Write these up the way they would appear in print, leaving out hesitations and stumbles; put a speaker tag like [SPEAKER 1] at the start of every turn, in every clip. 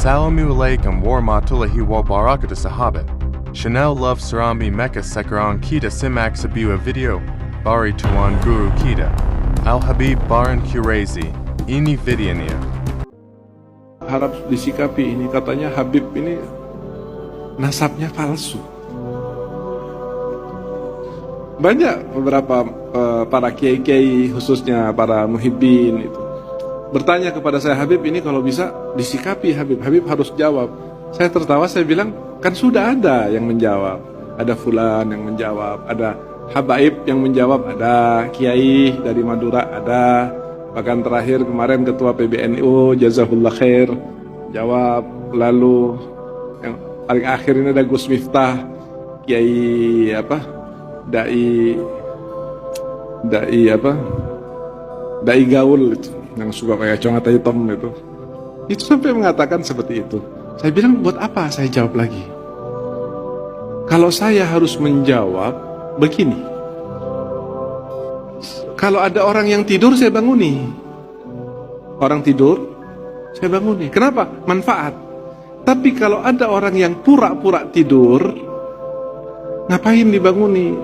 [SPEAKER 1] Assalamualaikum warahmatullahi wabarakatuh sahabat. Chanel Love Serambi Mecca sekarang kita simak sebuah video dari Tuan Guru kita, Al-Habib Baran Quraisy. Ini videonya.
[SPEAKER 2] Harap disikapi ini, katanya Habib ini nasabnya palsu. Banyak beberapa para kiai-kiai, khususnya para muhibbin itu bertanya kepada saya, Habib ini kalau bisa disikapi, Habib harus jawab. Saya tertawa, saya bilang, kan sudah ada yang menjawab. Ada fulan yang menjawab, ada habaib yang menjawab, ada kiai dari Madura, ada. Bahkan terakhir kemarin ketua PBNU, Jazahullah Khair, jawab. Lalu yang paling akhir ini ada Gus Miftah, kiai apa? Dai gaul itu, yang suka kayak congat hitam itu sampai mengatakan seperti itu. Saya bilang, buat apa saya jawab lagi? Kalau saya harus menjawab begini, kalau ada orang yang tidur, saya banguni. Orang tidur, saya banguni. Kenapa? Manfaat. Tapi kalau ada orang yang pura-pura tidur, ngapain dibanguni?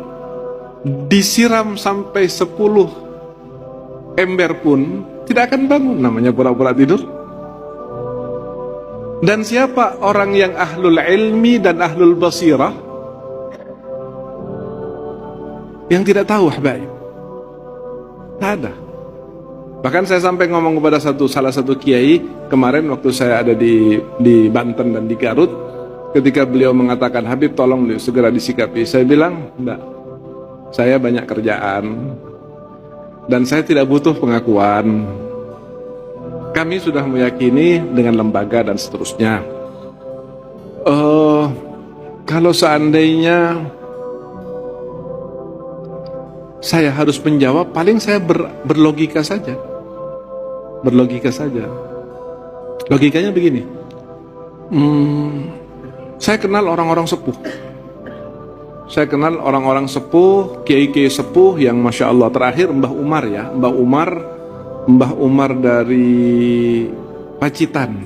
[SPEAKER 2] Disiram sampai 10 ember pun tidak akan bangun, namanya pura-pura tidur. Dan siapa orang yang ahlul ilmi dan ahlul basirah yang tidak tahu habaib? Tak ada. Bahkan saya sampai ngomong kepada salah satu kiai kemarin waktu saya ada di Banten dan di Garut, ketika beliau mengatakan, Habib tolong segera disikapi. Saya bilang, enggak, saya banyak kerjaan dan saya tidak butuh pengakuan. Kami sudah meyakini dengan lembaga dan seterusnya. Kalau seandainya saya harus menjawab, paling saya berlogika saja. Berlogika saja. Logikanya begini. Saya kenal orang-orang sepuh. Saya kenal orang-orang sepuh, kiai-kiai sepuh yang Masya Allah. Terakhir Mbah Umar ya, Mbah Umar dari Pacitan,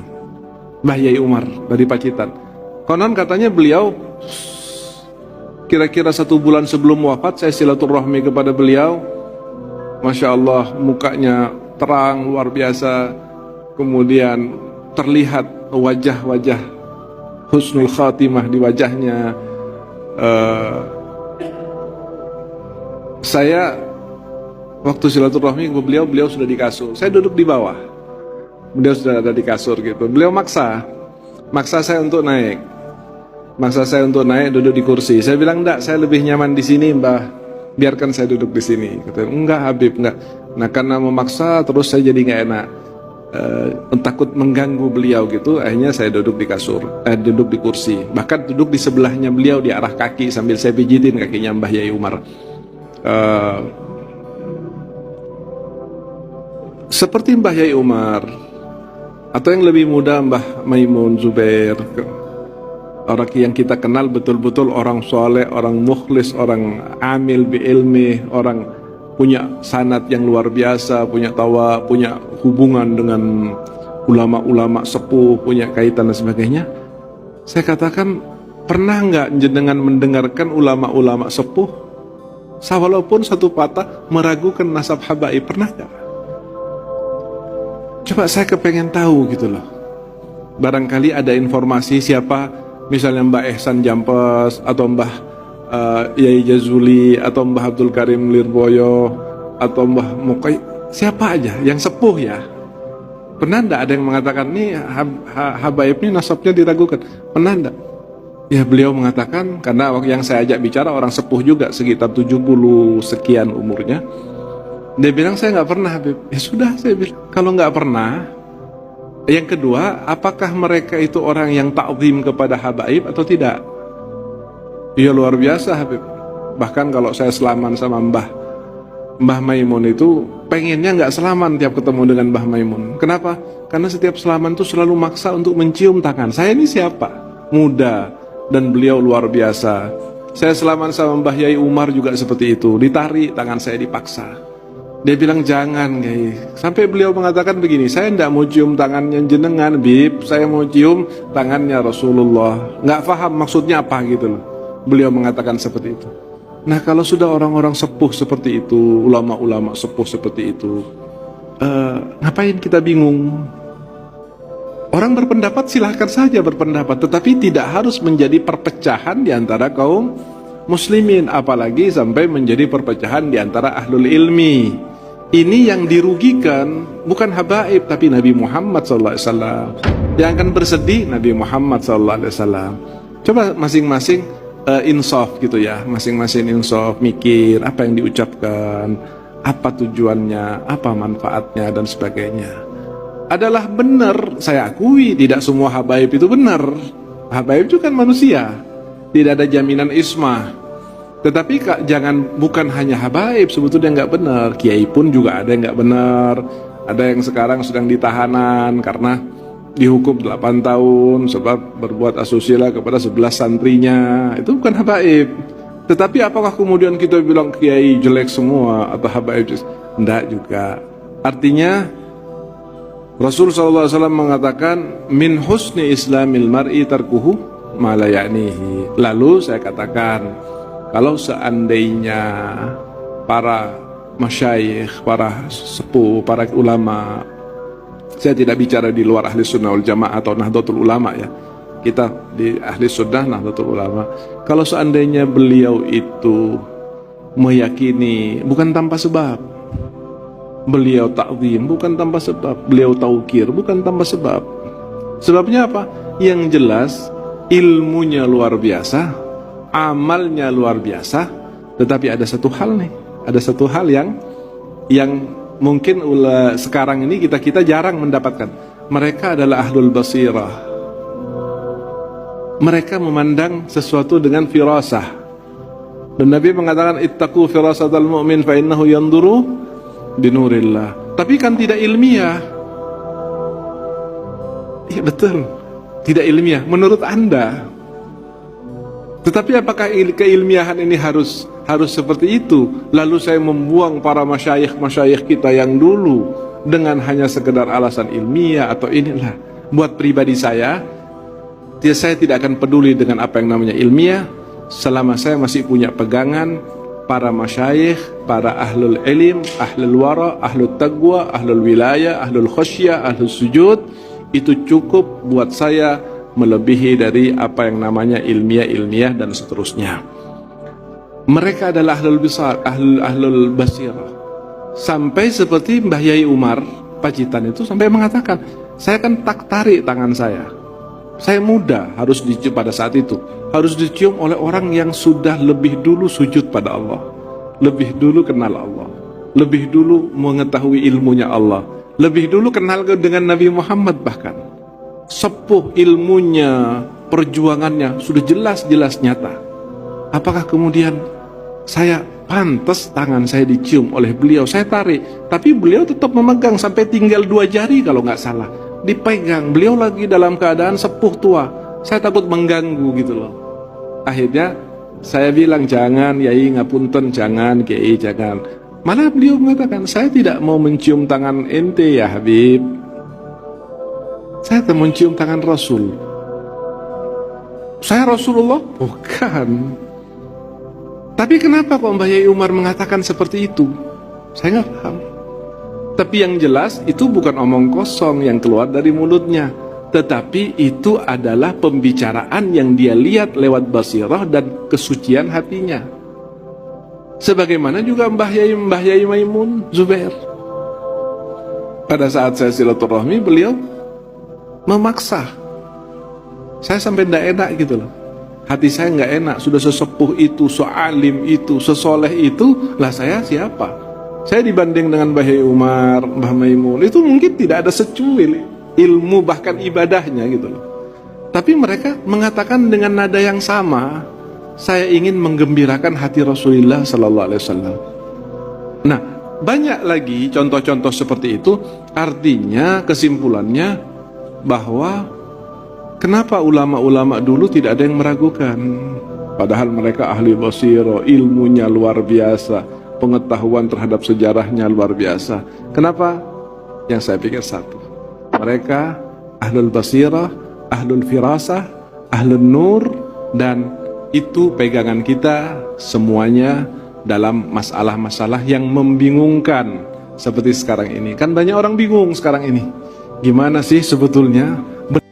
[SPEAKER 2] Mbah Yai Umar dari Pacitan. Konon katanya beliau kira-kira 1 bulan sebelum wafat, saya silaturahmi kepada beliau. Masya Allah, mukanya terang luar biasa. Kemudian terlihat wajah-wajah husnul khatimah di wajahnya. Saya waktu silaturahmi ke beliau sudah di kasur. Saya duduk di bawah. Beliau sudah ada di kasur gitu. Beliau maksa saya untuk naik. Duduk di kursi. Saya bilang, enggak, saya lebih nyaman di sini, Mbah. Biarkan saya duduk di sini. Kata, enggak Habib, enggak. Nah, karena memaksa terus saya jadi enggak enak. Takut mengganggu beliau gitu, akhirnya saya duduk di kasur, duduk di kursi. Bahkan duduk di sebelahnya beliau di arah kaki sambil saya pijitin kakinya Mbah Yai Umar. Seperti Mbah Yai Umar atau yang lebih muda Mbah Maimun Zubair, orang yang kita kenal betul-betul orang soleh, orang mukhlis, orang amil bi ilmi, orang punya sanad yang luar biasa, punya hubungan dengan ulama-ulama sepuh, punya kaitan dan sebagainya. Saya katakan, pernah nggak jenengan mendengarkan ulama-ulama sepuh walaupun satu patah meragukan nasab habaib? Pernah nggak? Coba saya kepengen tahu gitu loh. Barangkali ada informasi siapa, misalnya Mbah Ehsan Jampes atau Mbah Yai Jazuli atau Mbah Abdul Karim Lirboyo atau Mbah Mukai, siapa aja yang sepuh ya. Pernah enggak ada yang mengatakan nih habaib ini nasabnya diragukan? Pernah enggak? Ya beliau mengatakan, karena waktu yang saya ajak bicara orang sepuh juga sekitar 70 sekian umurnya. Dia bilang, saya nggak pernah Habib. Ya sudah, saya bilang, kalau nggak pernah. Yang kedua, apakah mereka itu orang yang ta'zim kepada habaib atau tidak? Iya, luar biasa Habib. Bahkan kalau saya selaman sama Mbah Maimun itu, pengennya nggak selaman tiap ketemu dengan Mbah Maimun. Kenapa? Karena setiap selaman itu selalu maksa untuk mencium tangan. Saya ini siapa? Muda, dan beliau luar biasa. Saya selaman sama Mbah Yai Umar juga seperti itu. Ditarik tangan saya, dipaksa. Dia bilang jangan, Kiai. Sampai beliau mengatakan begini, saya tidak mau cium tangannya jenengan, Bib. Saya mau cium tangannya Rasulullah. Nggak paham maksudnya apa gitu loh. Beliau mengatakan seperti itu. Nah, kalau sudah orang-orang sepuh seperti itu, ulama-ulama sepuh seperti itu, ngapain kita bingung? Orang berpendapat silahkan saja berpendapat, tetapi tidak harus menjadi perpecahan di antara kaum muslimin, apalagi sampai menjadi perpecahan di antara ahlul ilmi. Ini yang dirugikan bukan habaib tapi Nabi Muhammad SAW. Yang akan bersedih Nabi Muhammad SAW. Coba masing-masing insaf gitu ya, masing-masing insaf, mikir apa yang diucapkan, apa tujuannya, apa manfaatnya dan sebagainya. Adalah benar, saya akui tidak semua habaib itu benar. Habaib itu kan manusia, tidak ada jaminan ismah. Tetapi bukan hanya habaib sebetulnya nggak benar. Kiai pun juga ada yang nggak benar. Ada yang sekarang sedang ditahanan karena dihukum 8 tahun sebab berbuat asusila kepada 11 santrinya. Itu bukan habaib. Tetapi apakah kemudian kita bilang kiai jelek semua atau habaib? Enggak juga. Artinya Rasul SAW mengatakan min husni islamil mar'i tarkuhu ma la ya'nihi. Lalu saya katakan, kalau seandainya para masyayikh, para sepuh, para ulama, saya tidak bicara di luar ahli sunnah wal jamaah atau nahdlatul ulama ya, kita di ahli sunnah nahdlatul ulama, kalau seandainya beliau itu meyakini bukan tanpa sebab, beliau ta'zim bukan tanpa sebab, beliau taukir bukan tanpa sebab. Sebabnya apa? Yang jelas ilmunya luar biasa, amalnya luar biasa, tetapi ada satu hal nih, ada satu hal yang mungkin sekarang ini kita jarang mendapatkan. Mereka adalah ahlul basirah. Mereka memandang sesuatu dengan firasah. Dan Nabi mengatakan ittaqu firasatal mu'min fa innahu yanduru binurillah. Tapi kan tidak ilmiah. Iya betul, tidak ilmiah menurut Anda. Tetapi apakah keilmiahan ini harus seperti itu? Lalu saya membuang para masyayikh kita yang dulu dengan hanya sekedar alasan ilmiah atau inilah. Buat pribadi saya tidak akan peduli dengan apa yang namanya ilmiah selama saya masih punya pegangan para masyayikh, para ahlul ilm, ahlul wara, ahlul taqwa, ahlul wilayah, ahlul khasyah, ahlul sujud. Itu cukup buat saya melebihi dari apa yang namanya ilmiah dan seterusnya. Mereka adalah ahlul basirah. Sampai seperti Mbah Yai Umar Pacitan itu sampai mengatakan, saya kan tak tarik tangan saya muda, harus dicium pada saat itu, harus dicium oleh orang yang sudah lebih dulu sujud pada Allah, lebih dulu kenal Allah, lebih dulu mengetahui ilmunya Allah, lebih dulu kenal dengan Nabi Muhammad, bahkan sepuh ilmunya, perjuangannya sudah jelas-jelas nyata. Apakah kemudian saya pantas tangan saya dicium oleh beliau? Saya tarik, tapi beliau tetap memegang sampai tinggal 2 jari kalau nggak salah, dipegang. Beliau lagi dalam keadaan sepuh tua. Saya takut mengganggu gitu loh. Akhirnya saya bilang jangan, Yai ngapunten, jangan Kiai, jangan. Malah beliau mengatakan, saya tidak mau mencium tangan ente ya Habib, saya akan mencium tangan Rasul. Saya Rasulullah? Bukan. Tapi kenapa kok Mbah Yai Umar mengatakan seperti itu? Saya nggak paham. Tapi yang jelas itu bukan omong kosong yang keluar dari mulutnya, tetapi itu adalah pembicaraan yang dia lihat lewat basirah dan kesucian hatinya. Sebagaimana juga Mbah Yai Maimun Zubair. Pada saat saya silaturahmi, beliau memaksa. Saya sampai tidak enak gitu loh. Hati saya nggak enak. Sudah sesepuh itu, sealim itu, sesoleh itu, lah saya siapa? Saya dibanding dengan Mbah Yai Umar, Mbah Maimun, itu mungkin tidak ada secuil ilmu bahkan ibadahnya gitu loh. Tapi mereka mengatakan dengan nada yang sama, saya ingin menggembirakan hati Rasulullah Sallallahu Alaihi Wasallam. Nah, banyak lagi contoh-contoh seperti itu. Artinya kesimpulannya bahwa kenapa ulama-ulama dulu tidak ada yang meragukan, padahal mereka ahli basirah, ilmunya luar biasa, pengetahuan terhadap sejarahnya luar biasa. Kenapa? Yang saya pikir satu, mereka ahlul basirah, ahlul firasah, ahlul nur, dan itu pegangan kita semuanya dalam masalah-masalah yang membingungkan seperti sekarang ini. Kan banyak orang bingung sekarang ini. Gimana sih sebetulnya